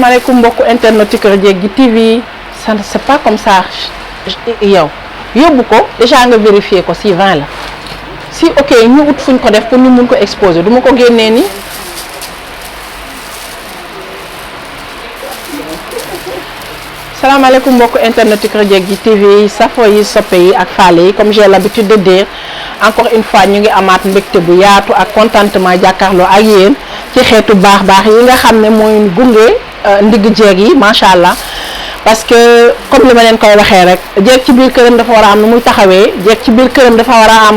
maaleykum mbokku internet Kër Jeggi TV ça c'est pas comme ça yow yóbbu ko déjà nga vérifier ko si 20 la si ok ñu ut fuñ ko def pour ñu mun ko exposer du ma ko génnee ni salaamaaleykum mbokku internet Kër Jeggi TV safo yi soppe yi ak faale yi comme j'ai l'habitude de dire encore une fois ñu ngi amaat mbégte bu yaatu ak contentement jàkkaarloo ak yéen ci xeetu baax yi nga xam ne mooy gunge ndigg jeeg yi macha allah parce que comme li ma leen koy waxee rek jeeg ci biir këram dafa war a am nu muy taxawee jeeg ci biir këram dafa war a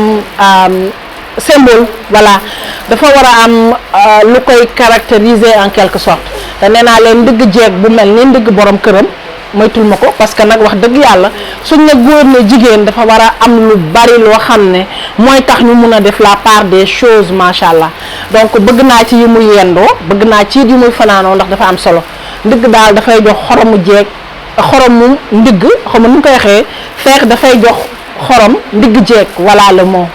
am symbole voilà dafa war a am lu koy caractériser en quelque sorte te nee naa leen ndigg jeeg bu mel ni ndigg borom këram moytul ma ko parce que nag wax dëgg yàlla suñ ne góor ne jigéen dafa war a am lu bari loo xam ne mooy tax ñu mun a def la part des choses macha allah donc bëgg naa ci yi muy yendoo bëgg naa ci yi muy fanaanoo ndax dafa am solo ndigg daal dafay jox xoromu jeeg xoromu ndigg xam nu ñu koy waxee feex dafay jox xorom ndigg jeeg voilà le mot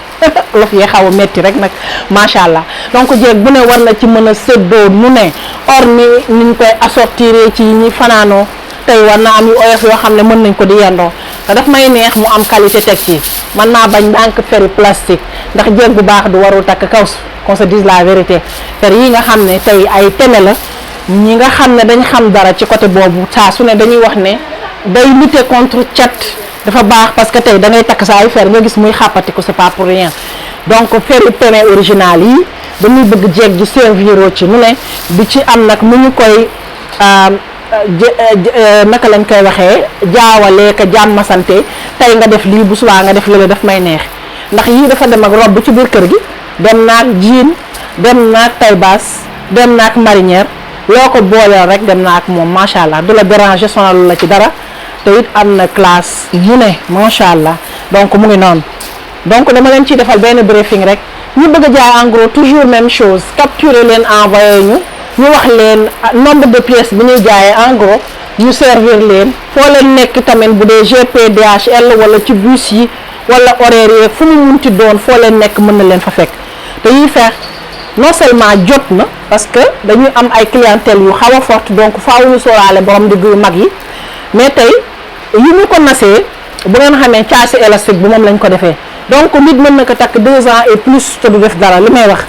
lof yee xaw a metti rek nag macha allah donc jeeg bu ne war na ci mën a séddoo nu ne or ni niñ koy assortir ci ñi fanaanoo tey war na am yu oyof yoo xam ne mën nañ ko di yendoo te daf may neex mu am qualité teg ci man naa bañ banque fer plastique ndax jeeg bu baax du warul takk kaws qu'on se dise la vérité fer yi nga xam ne tey ay teme la ñi nga xam ne dañ xam dara ci côté boobu saa su ne dañuy wax ne day lutter contre cat dafa baax parce que tey da ngay takk sa ay fer nga gis muy xàppatiku c'est pas pour rien donc fer yu teme original yi dañuy bëgg jeeg gi servir ci nu ne di ci am nag mu ñu koy naka lañ koy waxee jaawale ka jàmm sante tey nga def lii bu subaa nga def lële daf may neex ndax yii dafa dem ak robe ci biir kër gi dem naag jean dem naag taille basse dem naag marinière loo ko booleel rek dem naag moom macha allah du la déranger sonalu la ci dara te it am na classe yu ne macha allah donc mu ngi noonu donc dama leen ciy defal benn briefing rek ñu bëgg a jaay en gros toujours même chose capturer leen envoyé ñu wax leen nombre de pièces bi ñuy jaayee en gros ñu servir leen foo leen nekk tamit bu dee GP DHL wala ci bus yi wala horaire yi fu mu munti doon foo leen nekk mën na leen fa fekk te yiy feex non seulement jot na parce que dañuy am ay clientèle yu xaw a forte donc faaw ñu sóoraale borom digg yu mag yi mais tey yi ñu ko nasee bu ngeen xamee caasi élastique bi moom lañ ko defee donc nit mën na ko takk 2 ans et plus te du def dara li may wax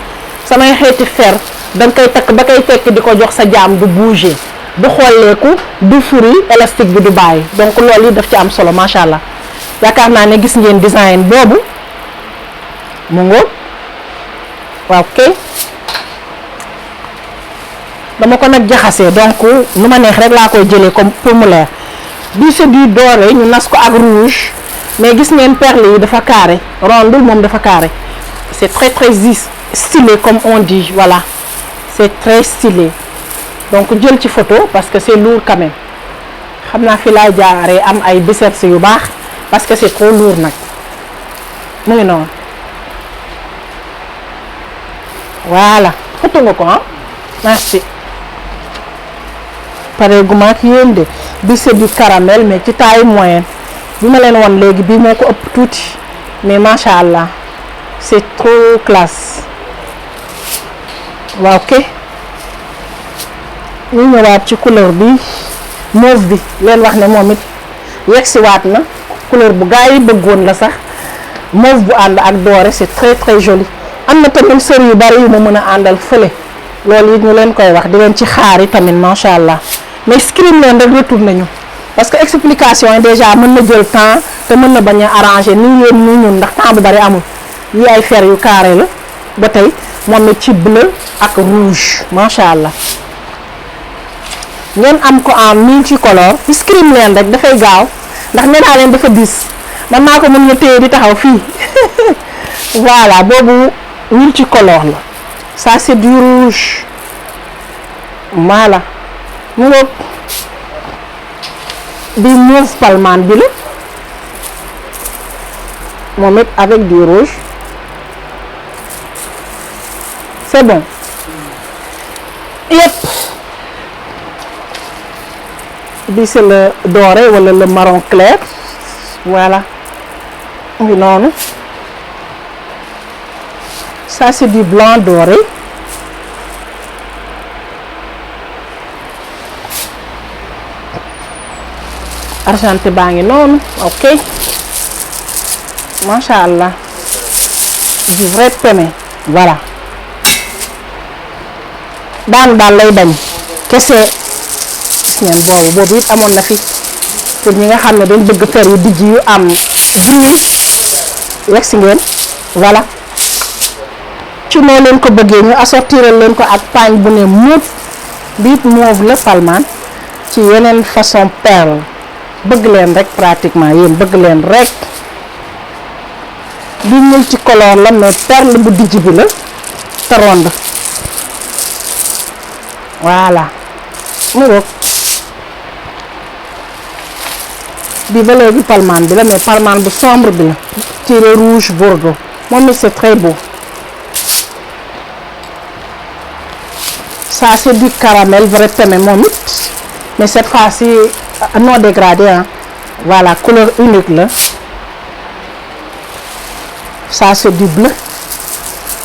samay xeeti fer da nga koy takk ba koy tekk di ko jox sa jaam du bouger du xolleeku du furi élastique bi du bàyyi donc loolu yi daf ci am solo macha allah yaakaar naa ne gis ngeen design boobu mu ngoog waaw kay dama ko nag jaxasee donc nu ma neex rek laa koy jëlee comme pour mu leer bii c'est du doré ñu nas ko ak rouge mais gis ngeen perle yi dafa carré rondul moom dafa carré c'est très stylé comme on dit voilà c'est très stylé donc jël ci photo parce que c'est lourd quand même xam naa fi laa jaaree am ay biceps yu baax parce que c'est trop lourd nag mu ngi noonu voilà photo nga ko ah merci pare gu ma ak yéen de bi c'est du caramel mais ci taille moyenne bi ma leen wan léegi bii moo ko ëpp tuuti mais macha allah c'est trop classe waaw ok ñu ñëwaat ci couleur bi mauve bi leen wax ne moom it yegsi waat na couleur bu gaa yi bëggoon la sax mauve bu ànd ak doré c'est très joli am na tamit sër yu bari yu ma mën a àndal fële loolu it ñu leen koy wax di leen ci xaari tamit macha allah mais screen leen rek retour nañu parce que explication yi déjà mën na jël temps te mën na bañ a arranger ni yéen ni ñun ndax temps bu bari amul yi ay fer yu carré la ba tey moom it ci bleu ak rouge macha allah ngeen am ko en multicolore screen leen rek dafay gaaw ndax nee naa leen dafa diis man maa ko mën nga téye di taxaw fii voilà boobu multicolore la ça c'est du rouge voilà mu ngoog bi mauve palmane bi la moom it avec du rouge c'est bon yépp bi c'est le doré wala le marron clair voilà ngi noonu ça c'est du blanc doré argenté baa ngi noonu ok macha allah du vrai peme voilà daanu daal lay bañ kese gis ngeen boobu it amoon na fi pour ñi nga xam ne dañ bëgg fer yu dijj yu am bruit yegg si ngeen voilà ci noo leen ko bëggee ñu assortiral leen ko ak paañ bu ne muut biit mauve la palmaan ci yeneen façon perle bëgg leen rek pratiquement yéen bëgg leen rek bi multicolore la mais perle bu dijj bi la te ronde voilà mu ngoog bi ba léegi palmaan bi la mais palmaan bu sombre bi la tiré rouge bordeaux moom it c'est très beau ça c'est du caramel vrai peme moom it mais cette fois-ci non dégradé hein. Voilà couleur unique la ça c'est du bleu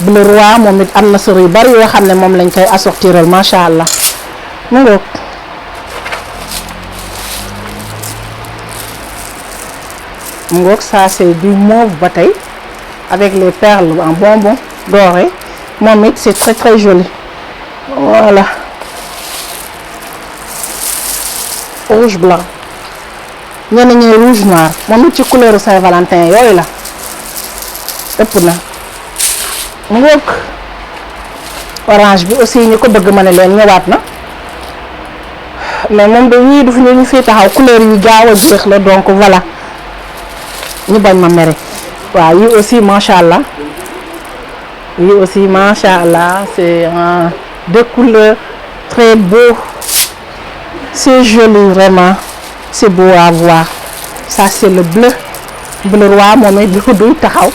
bleu roi moom it am na sër yu bari yoo xam ne moom lañ koy assortiral macha allah mu ngoog mu ngoog ça c'est du mauve ba tey avec les perles en bonbon doré moom it c'est très très joli voilà rouge blanc ñenn ñi rouge noir moom it ci couleur Saint-Valentin yooyu la ëpp na mu ngoog orange bi aussi ñu ko bëgg ma ne leen ñëwaat na mais moom de ñii du fi ñu fi taxaw couleur yu gaaw a jeex la donc voilà ñu bañ ma mere waaw yi aussi macha allah yi aussi macha allah c'est deux couleurs très beau c'est joli vraiment c'est beau à voir ça c'est le bleu bleu roi moom it du taxaw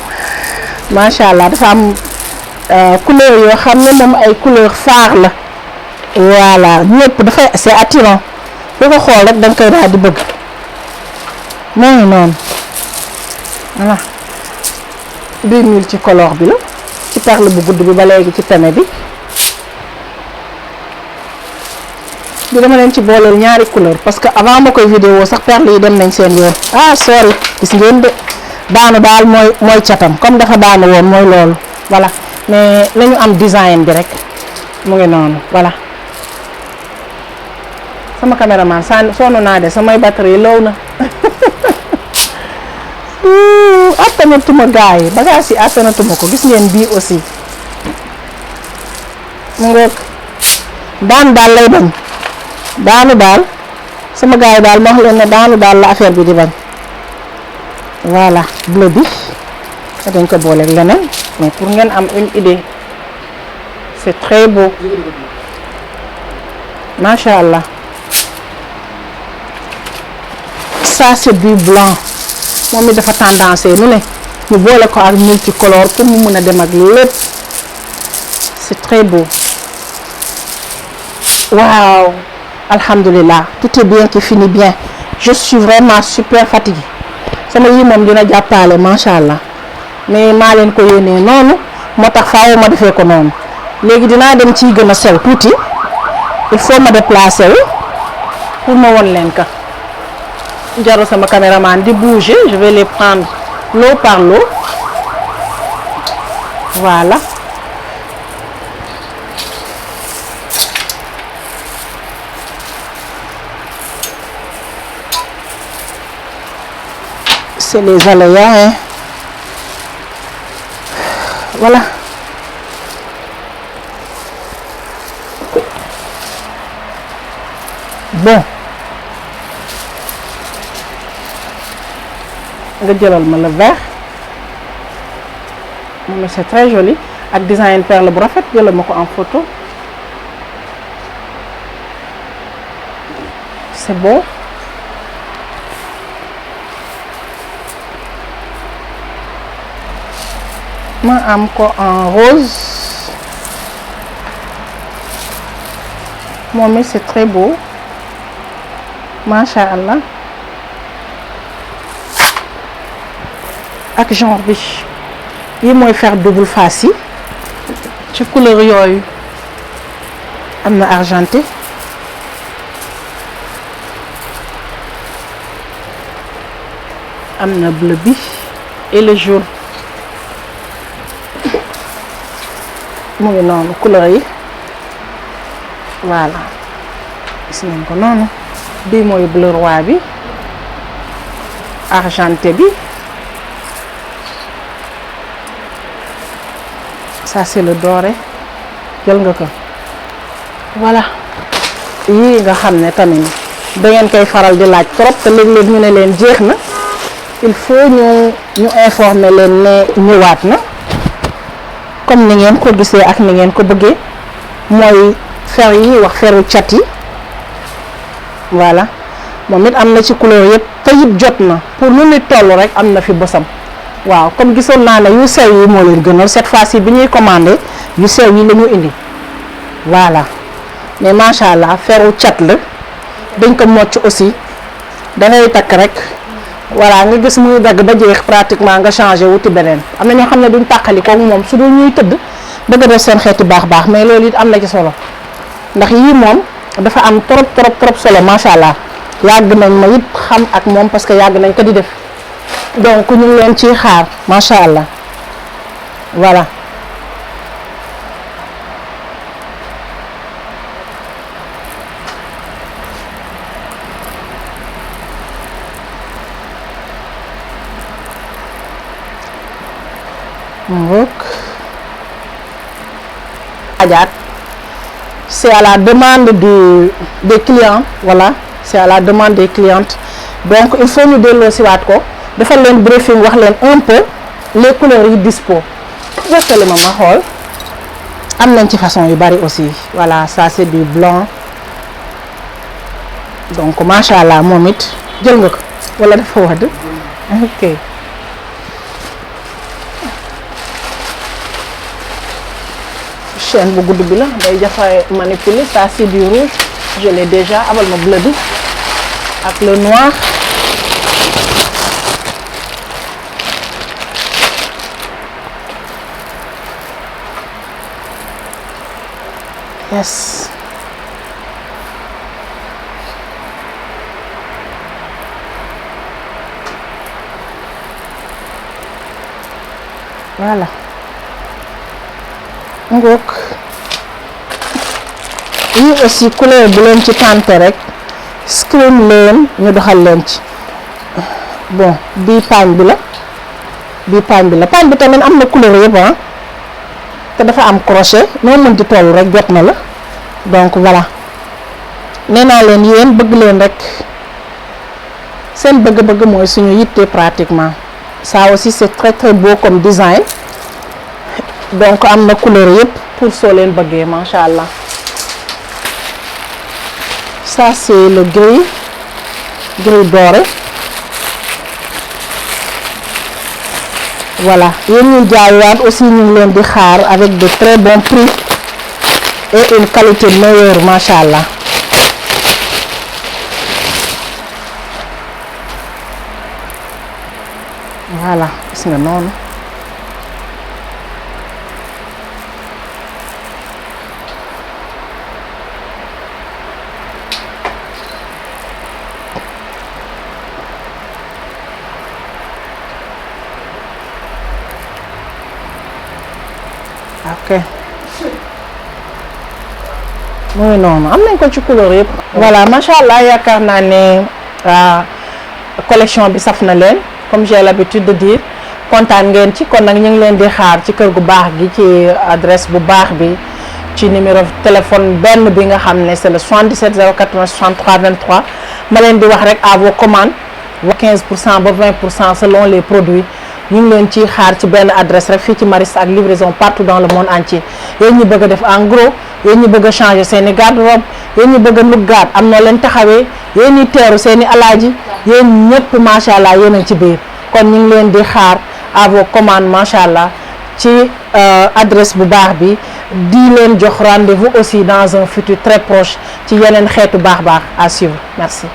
macha allah dafa am couleur yoo xam ne moom ay couleur phare la voilà ñëpp dafay c'est attirant boo ko xool rek da nga koy daal di bëgg moo ngi noonu voilà bii multicolore bi la ci perle bu gudd bi ba léegi ci peme bi dama leen ci booleel ñaari couleur parce que avant ma koy vidéo sax perle yi dem nañ seen yoon ah sorry gis ngeen de daanu daal mooy catam comme dafa daanu woon mooy loolu voilà mais lañu am design bi rek mu ngi noonu voilà sama caméraman sonn naa de samay batterie low na attanatuma gaay bagage yi attanatuma ko gis ngeen bii aussi mu ngoog daanu daal lay bañ daanu daal sama gaay yi daal ma wax leen ne daanu daal la affaire bi di bañ voilà bleu bi dañ ko booleeg leneen mais pour ngeen am une idée c'est très beau macha allah ça c'est du blanc moom it dafa tendance nu ne ñu boole ko ak multicolore pour mu mën a dem ak lépp c'est très beau waaw alhamdulillah tout est bien qui finit bien je suis vraiment super fatiguée sama yi moom dina jàppale macha allah mais maa leen ko yónnee noonu moo tax faaw ma defee ko noonu léegi dinaa dem ciy gën a sew tuuti il faut ma déplacer wu pour ma won leen ka jaru sama caméraman di bouger je vais les prendre lot par lot voilà c'est les aléas hein voilà bon nga jëlal ma le vert moom c'est très joli ak design perle bu rafet jëlal ma ko en photo c'est beau ma am ko en rose moom c'est très beau macha allah ak genre bi yi mooy faire double face yi ci couleur yooyu am na argenté am na bleu bi et le jaune mu ngi noonu couleur yi voilà gis nañ ko noonu bii mooy bleu roi bi argenté bi ça c'est le doré jël nga ko voilà yii nga xam ne tamit da ngeen koy faral di laaj trop te léeg-léeg ñu ne leen jeex na il faut ñu informer leen ne ñëwaat na comme ni ngeen ko gisee ak ni ngeen ko bëggee mooy fer yi wax feru cat yi voilà moom it am na ci couleur yëpp te it jot na pour lu nit toll rek am na fi bosam waaw comme gisoon naa ne yu sew yi moo leen gënal cette fois-ci bi ñuy commandé yu sew yi la ñu indi voilà mais macha allah feru cat la dañ ko mocc aussi dangay takk rek voilà nga gis muy dagg ba jeex pratiquement nga changé wuti beneen am na ñoo xam ne duñ tàqali koog moom su dul ñuy tëdd bëgg a def seen xeeti baax mais loolu it am na ci solo ndax yii moom dafa am trop solo macha allah yàgg nañ ma it xam ak moom parce que yàgg nañ ko di def donc ñu ngi leen ciy xaar macha allah voilà. C'est à la demande des clients, voilà, c'est à la demande des clientes. Donc il faut nous donner si waat ko defal leen briefing wax leen un peu les couleurs yi dispo. Juste le moment xool am nañ ci façon yu bari aussi voilà ça c'est du blanc donc macha allah moom it jël nga ko wala dafa wadd ok. Chaîne bu gudd bi la day jafe manipuler ça c'est du rouge je l'ai déjà abal ma bleu bi ak le noir yes voilà ngook yi aussi couleur bu leen ci tànte rek screen leen ñu doxal leen ci bon bii paañ bi la paañ bi tamit am na couleur yëpp te dafa am crochet noo mën di toll rek jot na la donc voilà nee naa leen yéen bëgg leen rek seen bëgg-bëgg mooy suñu yitte pratiquement ça aussi c'est très beau comme design donc am na couleur yëpp pour soo leen bëggee macha allah ça c'est le gris doré voilà yéen ñuy jaaywaat aussi ñu ngi leen di xaar avec de très bons prix et une qualité meilleure macha allah voilà gis nga noonu. ok muy noonu am nañ ko ci couleur yëpp. voilà macha allah yaakaar naa ne collection bi saf na leen comme j'ai l'habitude de dire kontaan ngeen ci kon nag ñu ngi leen di xaar ci kër gu baax gi ci adresse bu baax bi ci numéro téléphone benn bi nga xam ne c'est le 77 080 63 23 ma leen di wax rek à vos commandes 15% ba 20% selon les produits. ñu ngi leen ci xaar ci benn adresse rek fii ci Maristes ak livraison partout dans le monde entier yéen ñi bëgg a def en gros yéen ñi bëgg a changer seen i garde-robe yéen ñi bëgg a luggaat am na leen taxawee yéen ñi teeru seen i alaaji yéen ñëpp macha allah yéen a ci biir kon ñu ngi leen di xaar à vos commandes macha allah ci adresse bu baax bi di leen jox rendez-vous aussi dans un futur très proche ci yeneen xeetu baax à suivre merci.